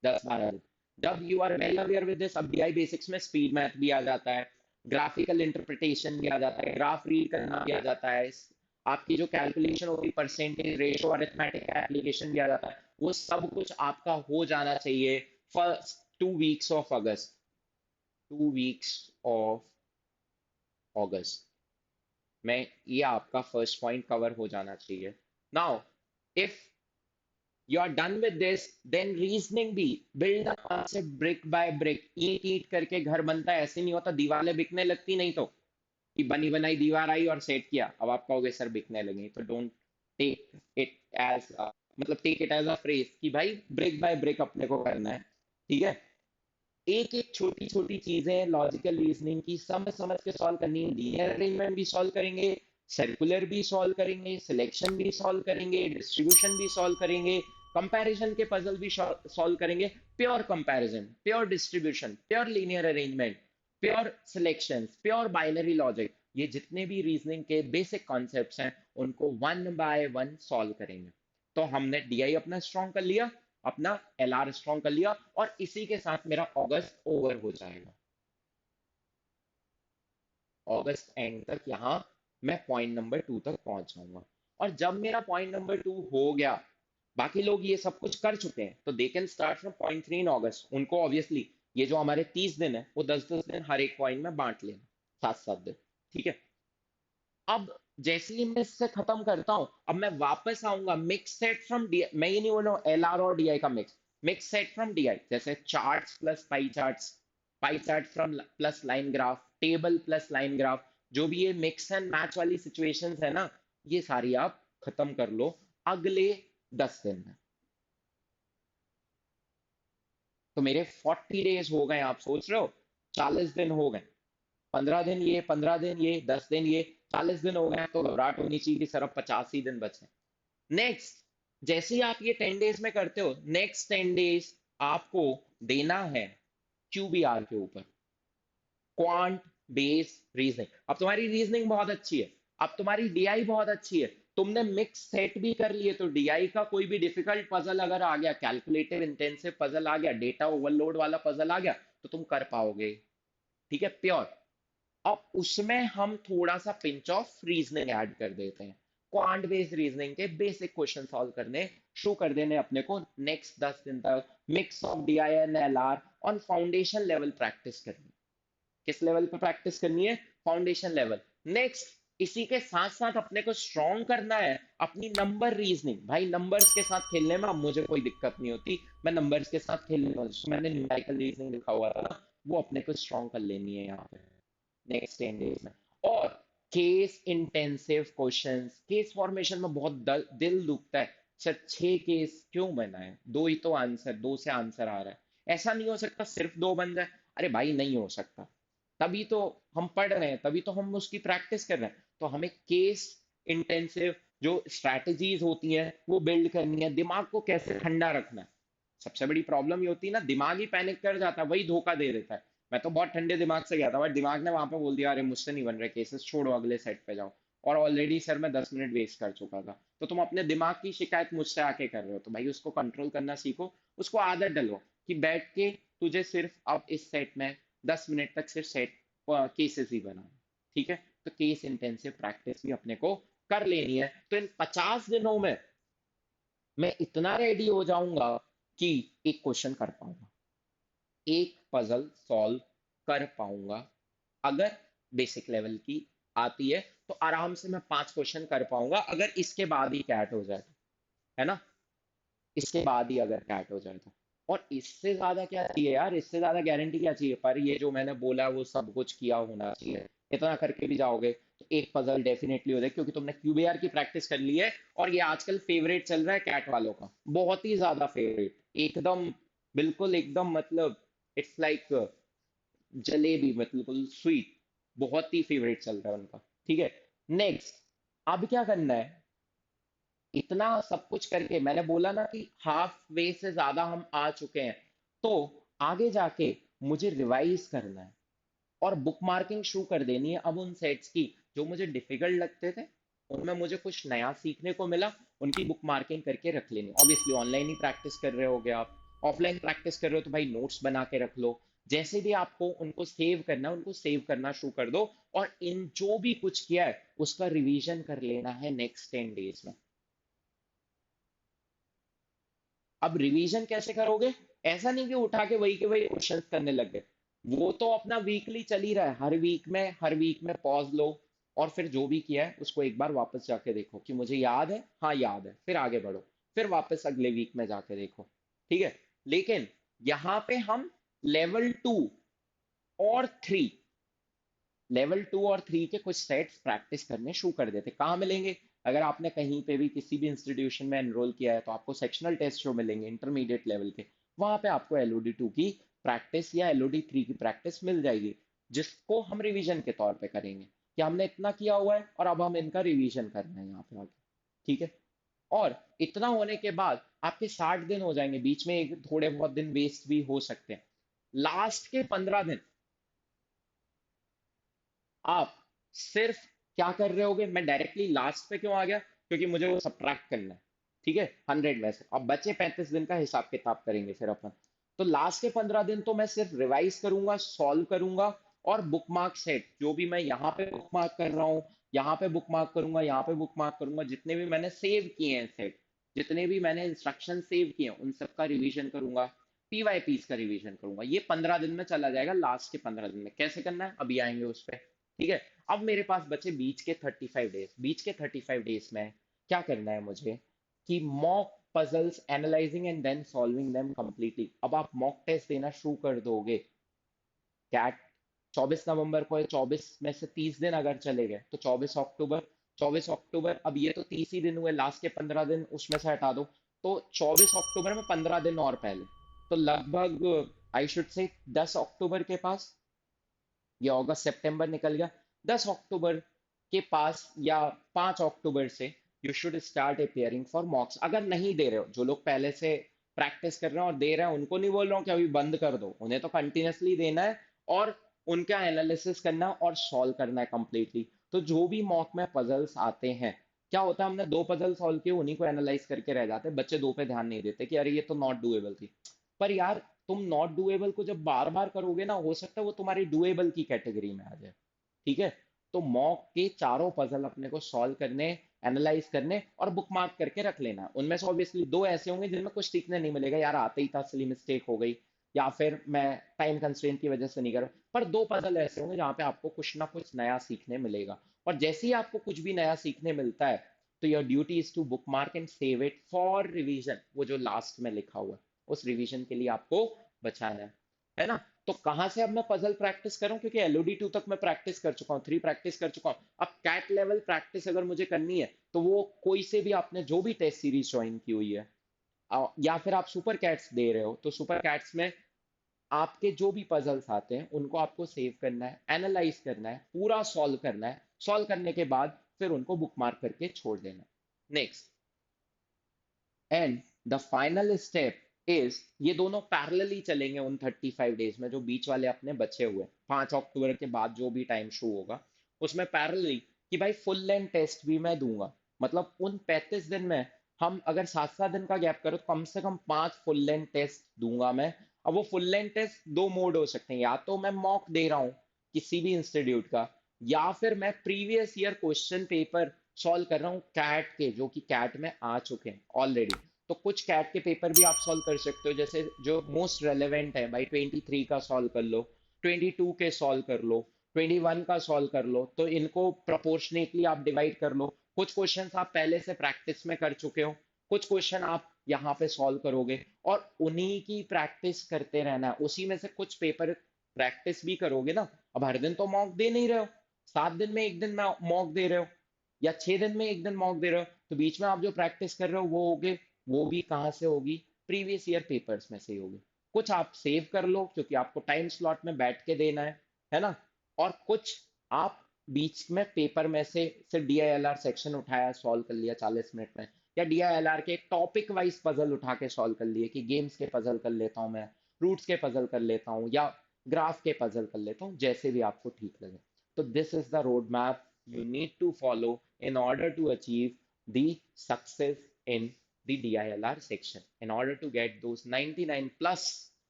10-12 दिन। जब you are well aware with this, अब डीआई बेसिक्स में स्पीड मैथ भी आ जाता है, ग्राफिकल इंटरप्रिटेशन भी आ जाता है, ग्राफ रीड करना भी आ जाता है, आपकी जो कैलकुलेशन होगी परसेंटेज रेशो अरिथमेटिक एप्लीकेशन भी आ जाता है, वो सब कुछ आपका हो जाना चाहिए first 2 weeks of August, 2 weeks of अगस्त में ये आपका फर्स्ट पॉइंट कवर हो जाना चाहिए। Now if you are done with this, then reasoning भी, build the concept brick by brick, ईंट ईंट करके घर बनता है, ऐसे नहीं होता दीवारें बिकने लगती, नहीं तो कि बनी बनाई दीवार आई और सेट किया, अब आप कहोगे सर बिकने लगी, तो डोंट टेक इट एज, मतलब take it as a phrase कि भाई ब्रिक बाय ब्रिक अपने को करना है। ठीक है? एक एक छोटी छोटी चीजें लॉजिकल रीजनिंग की समझ समझ के सॉल्व करनी है, लीनियर अरेंजमेंट भी सॉल्व करेंगे, सर्कुलर भी सॉल्व करेंगे, सिलेक्शन भी सॉल्व करेंगे, डिस्ट्रीब्यूशन भी सॉल्व करेंगे, कंपैरिजन के पजल भी सॉल्व करेंगे, pure comparison, pure distribution, pure linear arrangement, pure selection, pure binary logic, ये जितने भी रीजनिंग के बेसिक कॉन्सेप्ट्स हैं उनको 1 बाय 1 सॉल्व करेंगे। तो हमने डीआई अपना स्ट्रॉन्ग कर लिया, अपना एलआर स्ट्रॉन्ग कर लिया, और इसी के साथ मेरा अगस्त ओवर हो जाएगा। अगस्त एंड तक यहां मैं पॉइंट नंबर 2 तक पहुंच जाऊंगा। और जब मेरा पॉइंट नंबर 2 हो गया, बाकी लोग ये सब कुछ कर चुके हैं, तो they can start from point 3 इन अगस्त, उनको ऑब्वियसली ये जो हमारे 30 दिन है वो 10-10 दिन हर एक पॉइंट में बांट लेना, 7-7 दिन। ठीक है? अब जैसे ही मैं इससे खत्म करता हूं, अब मैं वापस आऊंगा मिक्स सेट फ्रॉम डी, मैं ये नहीं बोल रहा हूं एलआर और डीआई का mix, mix set from DI, जैसे charts plus pie chart from plus line graph, table plus line graph, जो भी ये मिक्स एंड मैच वाली सिचुएशंस है ना, ये सारी आप खत्म कर लो अगले 10 दिन में। तो मेरे 40 डेज हो गए, आप सोच रहे हो 40 दिन हो गए, 15 दिन ये, 15 दिन ये, 10 दिन ये, 40 दिन हो गए, तो घबराहट होनी चाहिए कि सर अब 50 ही दिन बचे। नेक्स्ट, जैसे ही आप ये 10 डेज में करते हो, नेक्स्ट 10 डेज आपको देना है क्यूबीआर के ऊपर, क्वांट बेस रीजनिंग। अब तुम्हारी रीजनिंग बहुत अच्छी है, अब तुम्हारी डीआई बहुत अच्छी है, तुमने मिक्स सेट भी कर लिए, तो डीआई का कोई भी डिफिकल्ट पजल अगर आ गया, कैलकुलेटिव इंटेंसिव पजल आ गया, डेटा ओवरलोड वाला पजल आ गया, तो तुम कर पाओगे। ठीक है, प्योर। अब उसमें हम थोड़ा सा पिंच ऑफ रीजनिंग ऐड कर देते हैं, क्वांट बेस्ड रीजनिंग के बेसिक क्वेश्चन सॉल्व करने शुरू कर देने अपने को नेक्स्ट 10 दिन तक, mix of DI and LR on foundation level practice करनी। किस लेवल पे प्रैक्टिस करनी है? Foundation level. नेक्स्ट, इसी के साथ साथ अपने को स्ट्रॉन्ग करना है अपनी नंबर रीजनिंग। भाई नंबर्स के साथ खेलने में अब मुझे कोई दिक्कत नहीं होती, मैं नंबर्स के साथ खेल लूंगा। मैंने न्यूमेरिकल रीजनिंग लिखा हुआ था ना, वो अपने को स्ट्रॉन्ग कर लेनी है यहाँ पे नेक्स्ट 10 डेज में। और case intensive questions, case formation में बहुत दिल दुखता है, सर 6 केस क्यों बनाए, दो ही तो आंसर, दो से आंसर आ रहा है, ऐसा नहीं हो सकता सिर्फ दो बन जाए। अरे भाई नहीं हो सकता, तभी तो हम पढ़ रहे हैं, तभी तो हम उसकी प्रैक्टिस कर रहे हैं। तो हमें केस इंटेंसिव जो स्ट्रैटेजीज होती हैं वो बिल्ड करनी है, दिमाग को कैसे ठंडा रखना है। सबसे बड़ी प्रॉब्लम ये होती है ना, दिमाग ही पैनिक कर जाता है, वही धोखा दे देता है। मैं तो बहुत ठंडे दिमाग से गया था, बट दिमाग ने वहां पे बोल दिया अरे मुझसे नहीं बन रहे केसेस, छोड़ो अगले सेट पे जाओ। और ऑलरेडी सर मैं 10 मिनट वेस्ट कर चुका था। तो तुम अपने दिमाग की शिकायत मुझसे आके कर रहे हो, तो भाई उसको कंट्रोल करना सीखो, उसको आदत डलो कि बैठ के तुझे सिर्फ अब इस सेट में 10 मिनट तक सिर्फ सेट केसेस ही बनाना। ठीक है, तो केस इंटेंसिव प्रैक्टिस भी अपने को कर लेनी है। तो इन 50 दिनों में मैं इतना रेडी हो जाऊंगा कि एक क्वेश्चन कर पाऊंगा, एक पजल सॉल्व कर पाऊंगा। अगर बेसिक लेवल की आती है तो आराम से मैं 5 क्वेश्चन कर पाऊंगा, अगर इसके बाद ही कैट हो जाए तो, है ना, इसके बाद ही अगर कैट हो जाए तो। और इससे ज्यादा क्या चाहिए यार, इससे ज्यादा गारंटी क्या चाहिए? पर ये जो मैंने बोला वो सब कुछ किया होना चाहिए। इतना करके भी जाओगे तो एक पजल डेफिनेटली हो जाए, क्योंकि तुमने क्यूबीआर की प्रैक्टिस कर ली है। और ये आजकल फेवरेट चल रहा है कैट वालों का, बहुत ही ज्यादा फेवरेट, एकदम, बिल्कुल एकदम, मतलब इट्स लाइक जलेबी, मतलब स्वीट, बहुत ही फेवरेट चल रहा है उनका। ठीक है, नेक्स्ट, अब क्या करना है? इतना सब कुछ करके मैंने बोला ना कि हाफ वे से ज्यादा हम आ चुके हैं, तो आगे जाके मुझे रिवाइज करना है और बुक मार्किंग शुरू कर देनी है अब उन सेट्स की जो मुझे डिफिकल्ट लगते थे, उनमें मुझे कुछ नया सीखने को मिला, उनकी बुक मार्किंग करके रख लेनी। ऑब्वियसली ऑनलाइन ही प्रैक्टिस कर रहे होगे आप, ऑफलाइन प्रैक्टिस कर रहे हो तो भाई नोट्स बना के रख लो। जैसे भी आपको उनको सेव करना है, उनको सेव करना शुरू कर दो, और इन जो भी कुछ किया है उसका रिवीजन कर लेना है नेक्स्ट 10 डेज में। अब रिवीजन कैसे करोगे? ऐसा नहीं कि उठा के वही के वही क्वेश्चंस करने लग गए, वो तो अपना वीकली चल ही रहा है, हर वीक में पॉज लो, और फिर जो भी किया है उसको एक बार वापस जाके देखो कि मुझे याद है, हाँ याद है, फिर आगे बढ़ो, फिर वापस अगले वीक में जाके देखो। ठीक है, लेकिन यहाँ पे हम लेवल 2 और 3, लेवल 2 और 3 के कुछ सेट्स प्रैक्टिस करने शुरू कर देते। कहाँ मिलेंगे? अगर आपने कहीं पे भी किसी भी इंस्टीट्यूशन में एनरोल किया है तो आपको सेक्शनल टेस्ट जो मिलेंगे इंटरमीडिएट लेवल के, वहां पे आपको एलओडी 2 की प्रैक्टिस या एलओडी 3 की प्रैक्टिस मिल जाएगी, जिसको हम रिवीजन के तौर पे करेंगे कि हमने इतना किया हुआ है और अब हम इनका रिवीजन करना है यहाँ पे आगे। ठीक है, और इतना होने के बाद आपके 60 दिन हो जाएंगे, बीच में एक थोड़े बहुत दिन वेस्ट भी हो सकते हैं। लास्ट के 15 दिन आप सिर्फ क्या कर रहे होगे? मैं डायरेक्टली लास्ट पे क्यों आ गया? क्योंकि मुझे वो सब्ट्रैक्ट करना है। ठीक है, 100 में से अब बचे 35 दिन का हिसाब किताब करेंगे फिर अपन। तो लास्ट के 15 दिन तो मैं सिर्फ रिवाइज करूंगा, सॉल्व करूंगा, और बुक मार्क सेट जो भी मैं यहाँ पे बुक मार्क कर रहा हूँ, यहाँ पे बुक मार्क करूंगा, यहाँ पे बुक मार्क करूंगा, जितने भी मैंने सेव किए हैं सेट, जितने भी मैंने इंस्ट्रक्शन सेव किए हैं उन सबका रिवीजन करूंगा, पीवाईपीस का रिवीजन करूंगा। ये 15 दिन में चला जाएगा। लास्ट के 15 दिन में कैसे करना है अभी आएंगे उस पर। ठीक है, अब मेरे पास बचे बीच के 35 डेज। बीच के 35 डेज में क्या करना है मुझे कि mock puzzles analysing and then solving them completely. अब आप मॉक टेस्ट देना शुरू कर दोगे। कैट 24 नवंबर को है, 24 में से 30 दिन अगर चले गए तो 24 अक्टूबर, 24 अक्टूबर, अब ये तो 30 ही दिन हुए, लास्ट के 15 दिन उसमें से हटा दो, तो 24 अक्टूबर में 15 दिन और पहले, तो लगभग आई शुड से 10 अक्टूबर के पास, ये अगस्त सितंबर निकल गया, 10 अक्टूबर के पास या 5 अक्टूबर से you should start appearing for मॉक्स। अगर नहीं दे रहे हो, जो लोग पहले से प्रैक्टिस कर रहे हैं और दे रहे हैं, उनको नहीं बोल रहा हूँ कि अभी बंद कर दो, उन्हें तो कंटिन्यूअसली देना है। और उनका एनालिसिस करना और सॉल्व करना है कंप्लीटली। तो जो भी मॉक में पजल्स आते हैं, क्या होता है, हमने दो पजल सॉल्व किए, उन्हीं को एनालाइज करके रह जाते हैं, बच्चे दो पे ध्यान नहीं देते कि अरे ये तो नॉट डूएबल थी। पर यार, तुम नॉट डूएबल को जब बार बार करोगे ना, हो सकता है वो तुम्हारी डूएबल की कैटेगरी में आ जाए। ठीक है। तो मॉक के चारों पजल अपने को सॉल्व करने, एनालाइज करने और बुकमार्क करके रख लेना। उनमें से ऑब्वियसली दो ऐसे होंगे जिनमें कुछ सीखने नहीं मिलेगा, यार आते ही था, सिली मिस्टेक हो गई, या फिर मैं टाइम कंस्ट्रेंट की वजह से नहीं कर। पर दो पजल ऐसे होंगे जहां पे आपको कुछ ना कुछ नया सीखने मिलेगा। और जैसे ही आपको कुछ भी नया सीखने मिलता है, तो your duty is to bookmark and save it for revision. वो जो लास्ट में लिखा हुआ है, उस रिवीजन के लिए आपको बचाना है ना। तो कहाँ से अब मैं पजल प्रैक्टिस करूं, क्योंकि एलओडी 2 तक मैं प्रैक्टिस कर चुका हूँ, 3 प्रैक्टिस कर चुका हूँ। अब कैट लेवल प्रैक्टिस अगर मुझे करनी है, तो वो कोई से भी आपने जो भी टेस्ट सीरीज ज्वाइन की हुई है, या फिर आप सुपर कैट्स दे रहे हो, तो सुपर कैट्स में आपके जो भी पजल्स आते हैं उनको आपको सेव करना है, एनालाइज करना है, पूरा सॉल्व करना है। सॉल्व करने के बाद फिर उनको बुकमार्क करके छोड़ देना। Next and the final step is, ये दोनों पैरेलली चलेंगे उन 35 डेज में, जो बीच वाले अपने बचे हुए 5 अक्टूबर के बाद जो भी टाइम शो होगा, उसमें पैरेलली कि भाई फुल लेंथ टेस्ट भी मैं दूंगा। मतलब उन 35 दिन में हम अगर 7 7 दिन का गैप करो, तो कम से कम 5 फुल लेंथ टेस्ट दूंगा मैं। अब वो फुल लेंथ टेस्ट दो मोड हो सकते हैं, या तो मैं मॉक दे रहा हूँ किसी भी इंस्टीट्यूट का, या फिर मैं previous year question paper solve कर रहा हूँ कैट के, जो कि कैट में आ चुके हैं ऑलरेडी। तो कुछ कैट के पेपर भी आप सॉल्व कर सकते हो, जैसे जो मोस्ट रेलेवेंट है भाई, 23 का सॉल्व कर लो, 22 के सॉल्व कर लो, 21 का सॉल्व कर लो। तो इनको प्रोपोर्शनेटली आप डिवाइड कर लो। कुछ क्वेश्चन आप पहले से प्रैक्टिस में कर चुके हो, कुछ क्वेश्चन आप यहाँ पे सॉल्व करोगे, और उन्हीं की प्रैक्टिस करते रहना है। उसी में से कुछ पेपर प्रैक्टिस भी करोगे ना। अब हर दिन तो मॉक दे नहीं रहे हो, 7 दिन में एक दिन मॉक दे रहे हो, या 6 दिन में एक दिन मॉक दे रहे हो, तो बीच में आप जो प्रैक्टिस कर रहे हो वो होगे, वो भी कहाँ से होगी, प्रीवियस ईयर पेपर्स में से ही होगी। कुछ आप सेव कर लो क्योंकि आपको टाइम स्लॉट में बैठ के देना है ना। और कुछ आप बीच में पेपर में से सिर्फ डीआईएलआर सेक्शन उठाया, सॉल्व कर लिया 40 मिनट में, या डीआईएलआर के टॉपिक वाइज पजल उठा के सॉल्व कर लिए, कि गेम्स के पजल कर लेता हूँ मैं, रूट्स के पजल कर लेता हूँ, या ग्राफ के पजल कर लेता हूँ, जैसे भी आपको ठीक लगे। तो this is the road map you need to follow in order to achieve the success in the DILR section, in order to get those 99 plus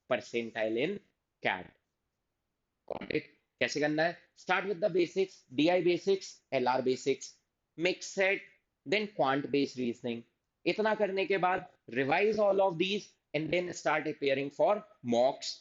percentile in CAT. Got it? कैसे करना है? Start with the basics, DI basics, LR basics, mix set, then quant based reasoning. इतना करने के बाद revise all of these and then start preparing for mocks.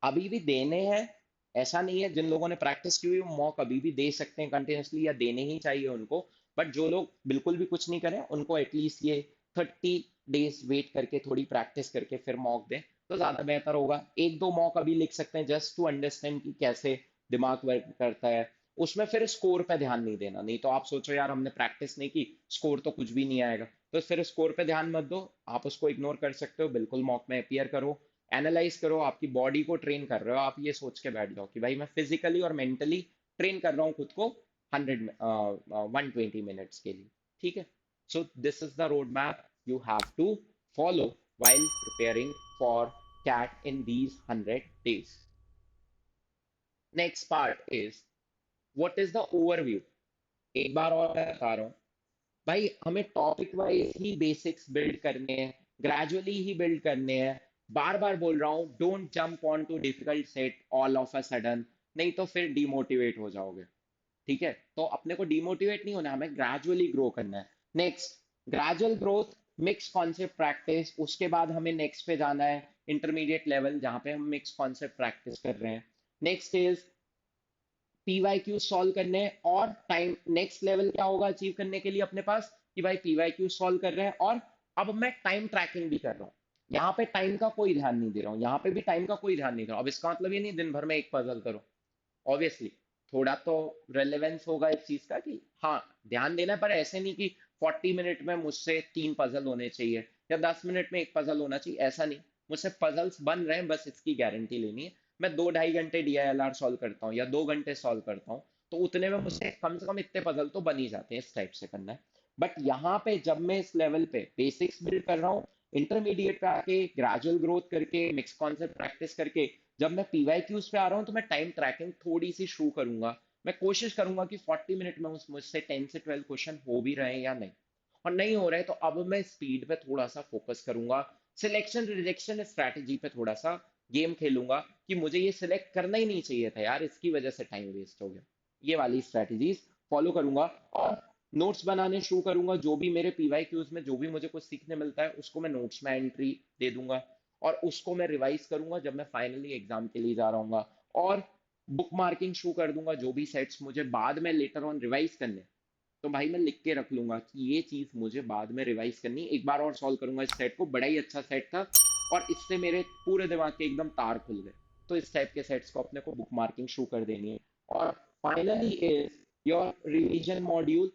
अभी भी देने हैं, ऐसा नहीं है, जिन लोगों ने प्रैक्टिस की हुई वो मॉक अभी भी दे सकते हैं कंटिन्यूसली, या देने ही चाहिए उनको। बट जो लोग बिल्कुल भी कुछ नहीं करें, उनको एटलीस्ट ये 30 डेज वेट करके, थोड़ी प्रैक्टिस करके फिर मॉक दें, तो ज्यादा बेहतर होगा। एक दो मॉक अभी लिख सकते हैं जस्ट टू अंडरस्टैंड कि कैसे दिमाग वर्क करता है। उसमें फिर स्कोर पे ध्यान नहीं देना, नहीं तो आप सोचो यार हमने प्रैक्टिस नहीं की, स्कोर तो कुछ भी नहीं आएगा। तो फिर स्कोर पे ध्यान मत दो, आप उसको इग्नोर कर सकते हो। बिल्कुल मॉक में अपियर करो, एनालाइज करो, आपकी बॉडी को ट्रेन कर रहे हो। आप ये सोच के बैठ जाओ कि भाई मैं फिजिकली और मेंटली ट्रेन कर रहा हूँ खुद को 120 मिनट्स के लिए। ठीक है। So this is the road map you have to follow while preparing for CAT in these 100 days. Next part is what is the overview. एक बार और मैं बता रहा हूँ भाई, हमें टॉपिक वाइज ही बेसिक्स बिल्ड करने हैं, ग्रेजुअली ही बिल्ड करने हैं। बार बार बोल रहा हूँ, don't jump on to difficult set all of a sudden, नहीं तो फिर डिमोटिवेट हो जाओगे। ठीक है। तो अपने को डिमोटिवेट नहीं होना, हमें ग्रेजुअली ग्रो करना है। Next, gradual growth, mix concept practice. उसके बाद हमें नेक्स्ट पे जाना है, इंटरमीडिएट लेवल, जहाँ पे हम मिक्स कॉन्सेप्ट प्रैक्टिस कर रहे हैं। नेक्स्ट इज पीवाईक्यू सॉल्व करने हैं, और टाइम नेक्स्ट लेवल क्या होगा अचीव करने के लिए अपने पास, कि भाई पीवाईक्यू सॉल्व कर रहे हैं, और अब मैं टाइम ट्रैकिंग भी कर रहा हूँ। यहाँ पे टाइम का कोई ध्यान नहीं दे रहा हूँ, यहाँ पे भी टाइम का कोई ध्यान नहीं दे रहा हूँ। अब इसका मतलब ये नहीं दिन भर में एक पजल करो, ऑब्वियसली थोड़ा तो रेलेवेंस होगा इस चीज का, कि हाँ ध्यान देना है, पर ऐसे नहीं कि 40 मिनट में मुझसे 3 पजल होने चाहिए, या 10 मिनट में एक पजल होना चाहिए, ऐसा नहीं। मुझसे पजल्स बन रहे हैं, बस इसकी गारंटी लेनी है। मैं 2 ढाई घंटे डीआईएलआर सॉल्व करता हूँ, या 2 घंटे सॉल्व करता हूँ, तो उतने में मुझसे कम से कम इतने पजल तो बन ही जाते हैं। इस टाइप से करना है। बट यहाँ पे जब मैं इस लेवल पे बेसिक्स बिल्ड कर रहा हूँ, इंटरमीडिएट पे आके ग्रेजुअल ग्रोथ करके, मिक्स कॉन्सेप्ट प्रैक्टिस करके, जब मैं पीवाईक्यूज पे आ रहा हूँ तो मैं टाइम ट्रैकिंग थोड़ी सी शुरू करूंगा। मैं कोशिश करूंगा कि 40 मिनट में मुझसे 10 से 12 क्वेश्चन हो भी रहे हैं या नहीं, और नहीं हो रहे तो अब मैं स्पीड पे थोड़ा सा फोकस करूंगा। सिलेक्शन रिजेक्शन स्ट्रैटेजी पे थोड़ा सा गेम खेलूंगा कि मुझे ये सिलेक्ट करना ही नहीं चाहिए था यार, इसकी वजह से टाइम वेस्ट हो गया। ये वाली स्ट्रैटेजीज फॉलो करूंगा, और नोट्स बनाने शुरू करूंगा। जो भी मेरे पीवाई क्यूज में जो भी मुझे कुछ सीखने मिलता है उसको मैं नोट्स में एंट्री दे दूंगा, और उसको मैं रिवाइज करूंगा जब मैं फाइनली एग्जाम के लिए जा रहा हूँ। और बुक मार्किंग शुरू कर दूंगा, जो भी सेट्स मुझे बाद में लेटर ऑन रिवाइज करने, तो भाई मैं लिख के रख लूंगा कि ये चीज मुझे बाद में रिवाइज करनी, एक बार और सॉल्व करूंगा इस सेट को, बड़ा ही अच्छा सेट था और इससे मेरे पूरे दिमाग के एकदम तार खुल गए। तो इस टाइप के सेट्स को अपने को बुक मार्किंग शुरू कर देनी है। और finally is your revision module.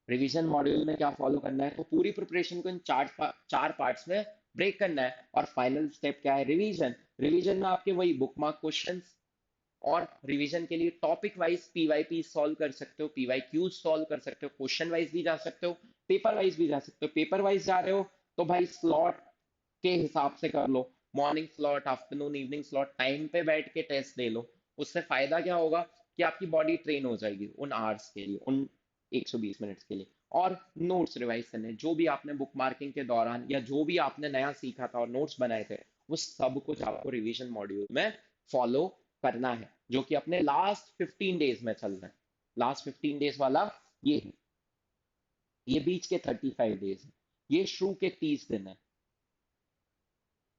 Revision module में क्या फॉलो करना है, तो पूरी प्रिपरेशन को इन चार पार्ट्स में ब्रेक करना है। और फाइनल स्टेप क्या है, रिवीजन। रिवीजन में आपके वही बुक मार्क क्वेश्चंस, और रिवीजन के लिए टॉपिक वाइज पीवाईपी सॉल्व कर सकते हो, पीवाई क्यूज सॉल्व कर सकते हो, क्वेश्चन वाइज भी जा सकते हो, पेपर वाइज भी जा सकते हो। पेपर वाइज जा रहे हो तो भाई स्लॉट के हिसाब से कर लो, morning slot, afternoon, evening slot, time पे बैठ के टेस्ट दे लो। उससे फायदा क्या होगा कि आपकी बॉडी ट्रेन हो जाएगी उन आवर्स के लिए, उन 120 मिनट्स के लिए। और नोट्स रिवाइज करने, जो भी आपने बुक मार्किंग के दौरान या जो भी आपने नया सीखा था और नोट्स बनाए थे, वो सब कुछ आपको रिवीजन मॉड्यूल में फॉलो करना है, जो कि अपने लास्ट 15 डेज में चल रहा है। लास्ट 15 डेज वाला ये है, ये बीच के 35 डेज है, ये शुरू के 30 दिन है,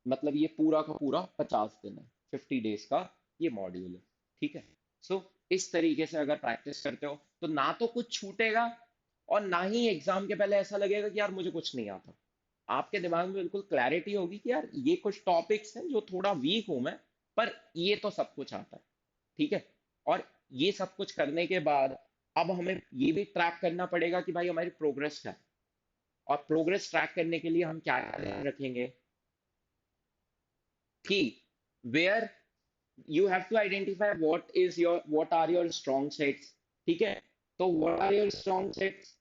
मतलब ये पूरा का पूरा 50 दिन है, 50 डेज का ये मॉड्यूल है। ठीक है। सो इस तरीके से अगर प्रैक्टिस करते हो तो ना तो कुछ छूटेगा, और ना ही एग्जाम के पहले ऐसा लगेगा कि यार मुझे कुछ नहीं आता। आपके दिमाग में बिल्कुल क्लैरिटी होगी कि यार ये कुछ टॉपिक्स हैं जो थोड़ा वीक हूं मैं, पर ये तो सब कुछ आता है। ठीक है। और ये सब कुछ करने के बाद अब हमें ये भी ट्रैक करना पड़ेगा कि भाई हमारी प्रोग्रेस क्या है। और प्रोग्रेस ट्रैक करने के लिए हम क्या ध्यान रखेंगे कि where you have to identify what are your strong sets। ठीक है। तो what are your strong sets,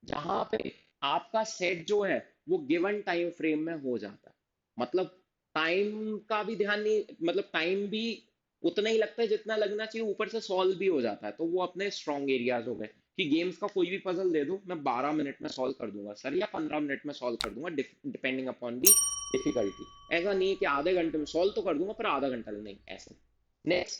जहां पे आपका सेट जो है वो गिवन टाइम फ्रेम में हो जाता है। मतलब टाइम का भी ध्यान नहीं, मतलब टाइम भी उतना ही लगता है जितना लगना चाहिए, ऊपर से सॉल्व भी हो जाता है। तो वो अपने स्ट्रॉन्ग एरियाज हो गए कि गेम्स का कोई भी पजल दे दो मैं 12 मिनट में सॉल्व कर दूंगा सर, या 15 मिनट में सॉल्व कर दूंगा, डिपेंडिंग अपॉन दी डिफिकल्टी। ऐसा नहीं है कि आधे घंटे में सॉल्व तो कर दूंगा पर आधा घंटा नहीं, ऐसे। Next,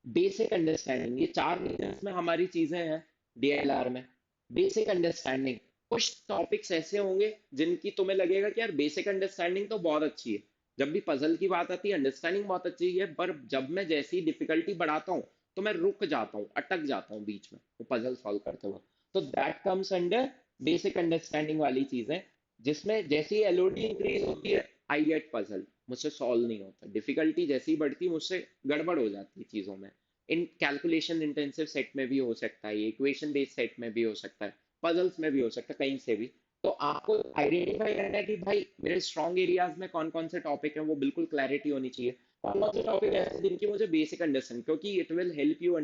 basic understanding. ये चार रीजंस में हमारी चीजें हैं डीएलआर में। बेसिक अंडरस्टैंडिंग, कुछ टॉपिक्स ऐसे होंगे जिनकी तुम्हें लगेगा कि यार बेसिक अंडरस्टैंडिंग तो बहुत अच्छी है, जब भी पजल की बात आती है अंडरस्टैंडिंग बहुत अच्छी है, पर जब मैं जैसी डिफिकल्टी बढ़ाता हूँ तो मैं रुक जाता हूँ, अटक जाता हूँ बीच में वो पजल सॉल्व करते हुए। तो that comes under basic understanding वाली चीजें, जिसमें जैसी एलओडी इंक्रीज होती है आई गेट पजल, मुझसे सॉल्व नहीं होता। डिफिकल्टी जैसी ही बढ़ती है मुझसे गड़बड़ हो जाती है चीजों में। इन कैलकुलेशन इंटेंसिव सेट में भी हो सकता है, इक्वेशन बेस्ड सेट में भी हो सकता है, पजल्स में भी हो सकता है, कहीं से भी। तो आपको आइडेंटिफाई करना है कि भाई मेरे स्ट्रॉन्ग एरियाज में कौन कौन से टॉपिक हैं, वो बिल्कुल क्लैरिटी होनी चाहिए। कौन कौन से टॉपिक ऐसे जिनकी मुझे बेसिक अंडरस्टैंड, क्योंकि it will help you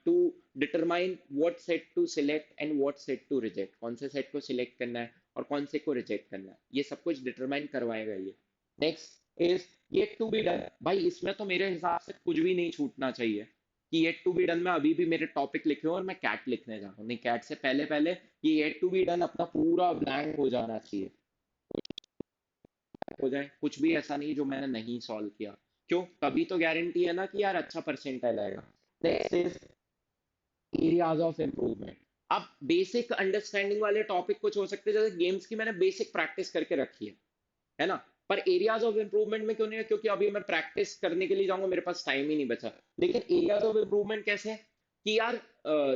to determine what set to select and what set to reject, कौन से सेट को सिलेक्ट करना है और कौन से को रिजेक्ट करना है, ये सब कुछ डिटरमाइन करवाएगा ये। Next is yet to be done. भाई इसमें तो मेरे हिसाब से कुछ भी नहीं छूटना चाहिए कि येट टू बी डन में अभी भी मेरे टॉपिक लिखे हो और मैं कैट लिखने जा रहा हूँ, नहीं, कैट से पहले पहले ये येट टू बी डन अपना पूरा ब्लैंक हो जाना चाहिए, हो जाए कुछ भी ऐसा नहीं जो मैंने नहीं सॉल्व किया। क्यों, तभी तो गारंटी है ना कि यार अच्छा परसेंटाइल आएगा। Next is areas of improvement. अब बेसिक अंडरस्टैंडिंग वाले टॉपिक कुछ हो सकते हैं, जैसे गेम्स की मैंने बेसिक प्रैक्टिस करके रखी है ना, पर एरियाज ऑफ इंप्रूवमेंट में क्यों नहीं है, क्योंकि अभी मैं प्रैक्टिस करने के लिए जाऊंगा मेरे पास टाइम ही नहीं बचा। लेकिन एरियाज ऑफ इंप्रूवमेंट कैसे है कि यार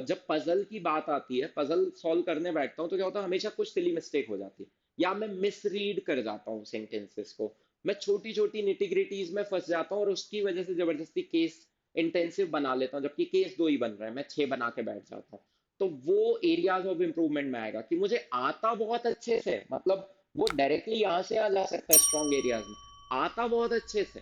जब पजल की बात आती है, पजल सॉल्व करने बैठता हूँ तो क्या होता है, हमेशा कुछ सिली मिस्टेक हो जाती है, या मैं मिसरीड कर जाता हूँ सेंटेंसेस को, मैं छोटी छोटी निटिग्रिटीज में फंस जाता हूँ और उसकी वजह से जबरदस्ती केस इंटेंसिव बना लेता हूँ, जबकि केस दो ही बन रहा है, मैं 6 बना के बैठ जाता हूँ। तो वो एरियाज ऑफ इंप्रूवमेंट में आएगा कि मुझे आता बहुत अच्छे से, मतलब वो डायरेक्टली यहां से आ जा सकता है स्ट्रॉन्ग एरियाज में, आता बहुत अच्छे से,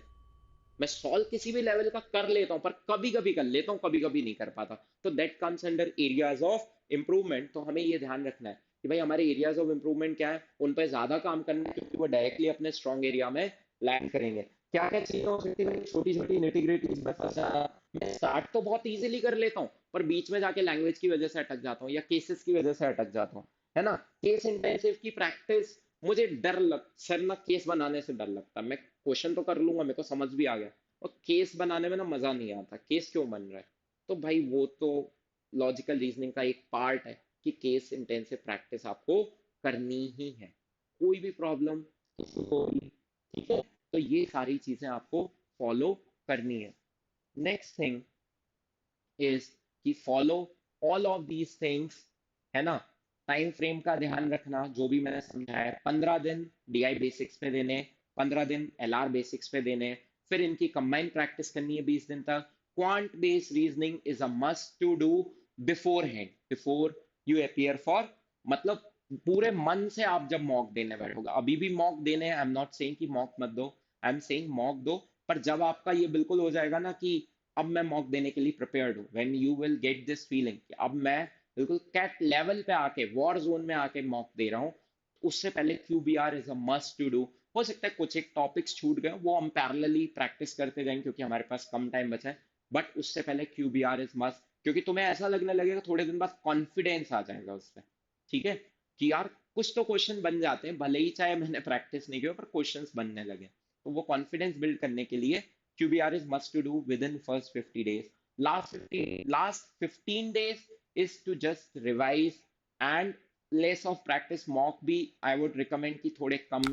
मैं सॉल्व किसी भी लेवल का कर लेता हूं, पर कभी कभी कर लेता हूं, कभी कभी नहीं कर पाता। तो that comes under areas of improvement. तो हमें ये ध्यान रखना है कि भाई हमारे एरियाज ऑफ इंप्रूवमेंट क्या है, उन पर ज्यादा काम करना है, क्योंकि वो डायरेक्टली अपने स्ट्रॉन्ग एरिया में लैंड करेंगे। क्या क्या चीजें हो सकती है भाई, छोटी छोटी निटिग्रिटीज में फंस जाना। मैं स्टार्ट तो बहुत इजीली कर लेता हूँ, पर बीच में जाके लैंग्वेज की वजह से अटक जाता हूँ या केसेस की वजह से अटक जाता हूँ, है ना। केस इंटेंसिव की प्रैक्टिस, मुझे डर लग सर ना, केस बनाने से डर लगता है। मैं क्वेश्चन तो कर लूंगा, मेरे को समझ भी आ गया, और केस बनाने में ना मजा नहीं आता, केस क्यों बन रहा है। तो भाई वो तो लॉजिकल रीजनिंग का एक पार्ट है कि केस इंटेंसिव प्रैक्टिस आपको करनी ही है, कोई भी प्रॉब्लम किसी को भी, ठीक है। तो ये सारी चीजें आपको फॉलो करनी है। नेक्स्ट थिंग इज कि follow all of these things, है ना। टाइम फ्रेम का ध्यान रखना, जो भी मैंने समझाया है, 15 दिन डीआई बेसिक्स पे देने, 15 दिन एलआर बेसिक्स पे देने, फिर इनकी कंबाइंड प्रैक्टिस करनी है 20 दिन तक। Quant based reasoning is a must to do beforehand, before you appear for, मतलब पूरे मन से आप जब मॉक देने बैठोगे, अभी भी मॉक देने, आई एम नॉट सेइंग कि मॉक मत दो, आई एम सेइंग मॉक दो, पर जब आपका ये बिल्कुल हो जाएगा ना कि अब मैं मॉक देने के लिए प्रिपेयर्ड हूँ, when you will get this feeling कि अब मैं बिल्कुल कैट लेवल पे आके, वॉर जोन में आके मॉक दे रहा हूँ, उससे पहले QBR is a must to do. हो सकता है कुछ एक टॉपिक्स छूट गए, वो हम पैरेलली प्रैक्टिस करते जाएंगे क्योंकि हमारे पास कम टाइम बचा है, बट उससे पहले क्यूबीआर इज मस्ट, क्योंकि तुम्हें ऐसा लगने लगेगा थोड़े दिन बाद, कॉन्फिडेंस आ जाएगा उससे, ठीक है, कि यार कुछ तो क्वेश्चन बन जाते हैं, भले ही चाहे मैंने प्रैक्टिस नहीं किया, पर क्वेश्चंस बनने लगे। तो वो कॉन्फिडेंस बिल्ड करने के लिए QBR is must to do within first 50 days. Last 15 days is to just revise and less of practice. Mock भी I would recommend कि थोड़े कम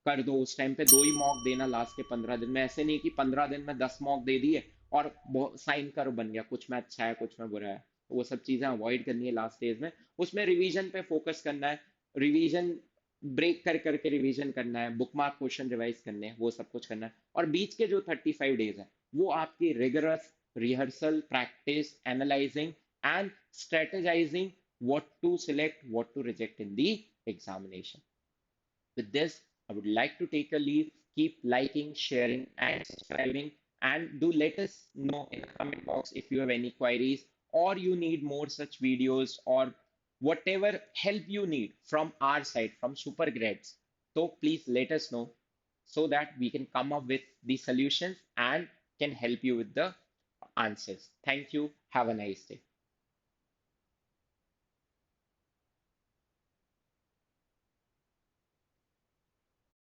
कर दो, उस टाइम पे 2 ही मॉक देना लास्ट के 15 दिन में, ऐसे नहीं कि 15 दिन में 10 मॉक दे दिए और साइन कर बन गया, कुछ में अच्छा है कुछ में बुरा है। तो वो सब चीजें अवॉइड करनी है लास्ट डेज में। उसमें रिवीजन पे फोकस करना है, रिवीजन ब्रेक कर करके रिवीजन करना है, बुक मार्क क्वेश्चन रिवाइज करने हैं, वो सब कुछ करना है। और बीच के जो 35 डेज है, वो आपकी rigorous rehearsal, practice, analysing and strategising what to select, what to reject in the examination. With this, I would like to take a leave. Keep liking, sharing, and subscribing. And do let us know in the comment box if you have any queries or you need more such videos or whatever help you need from our side, from Supergrads. So please let us know so that we can come up with the solutions and can help you with the answers. Thank you. Have a nice day.